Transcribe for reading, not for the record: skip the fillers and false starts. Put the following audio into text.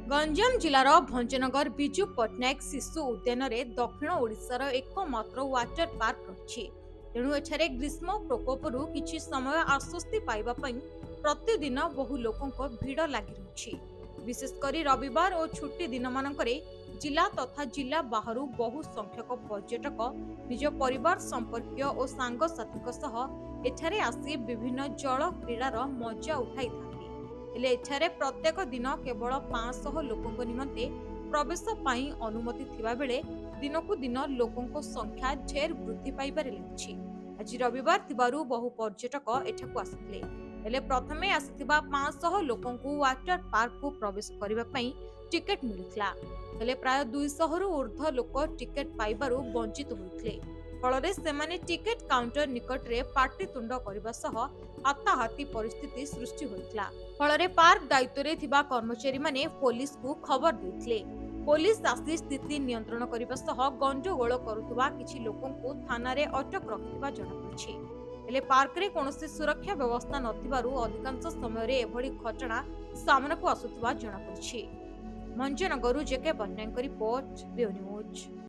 गंजाम जिलार भंजनगर विजु पट्टनायक शिशु उद्यान दक्षिण ओडिशार एकमात्र वाटर पार्क रही। तेणु एठारे ग्रीष्म प्रकोपरू किछि समय आश्वस्ति पाइबा पई प्रतिदिन बहु लोकंक भीड़ लागि रही। विशेषकर रविवार और छुट्टी दिन मानकरे जिला तथा जिला बाहरु बहु संख्यक पर्यटक निज परिवार संपर्कीय और सांगसाथीक सह एठारे आसी विभिन्न जल क्रीडार मजा उठाई हेले एठारे प्रत्येक दिन केवल 500 लोकंक निमंते प्रवेश पाई अनुमति थिबा बेले दिनकु दिन लोकंक संख्या ढेर वृद्धि पाइबारे लागिछि। आज रविवार थिबारु बहु पर्यटक एठाकु आसिथिले। हेले प्रथमे आसिथिबा 500 लोकंकु वाटर पार्क को प्रवेश करिबा पई टिकेट मिलिथला। हेले प्राय 200 रु ऊर्ध्व लोक टिकेट पाइबारु वंचित होइथिले। फଳରେ ସେମାନେ ଟିକେଟ କାଉଣ୍ଟର ନିକଟରେ ପାଟିତୁଣ୍ଡ କରିବା ସହ ହାତାହାତି ପରିସ୍ଥିତି ସୃଷ୍ଟି ହୋଇଥିଲା। ଫଳରେ ପାର୍କ ଦାୟିତ୍ୱରେ ଥିବା କର୍ମଚାରୀମାନେ ପୋଲିସକୁ ଖବର ଦେଇଥିଲେ। ପୋଲିସ ଆସି ସ୍ଥିତି ନିୟନ୍ତ୍ରଣ କରିବା ସହ ଗଣ୍ଡଗୋଳ କରୁଥିବା କିଛି ଲୋକଙ୍କୁ ଥାନାରେ ଅଟକ ରଖିଥିବା ଜଣାପଡ଼ିଛି। ହେଲେ ପାର୍କରେ କୌଣସି ସୁରକ୍ଷା ବ୍ୟବସ୍ଥା ନଥିବାରୁ ଅଧିକାଂଶ ସମୟରେ ଏଭଳି ଘଟଣା ସାମ୍ନାକୁ ଆସୁଥିବା ଜଣାପଡ଼ିଛି। ଭଞ୍ଜନଗରରୁ ଜେକେ ପଟ୍ଟନାୟକଙ୍କ ରିପୋର୍ଟ, ବ୍ୟୁରୋ ନ୍ୟୁଜ୍।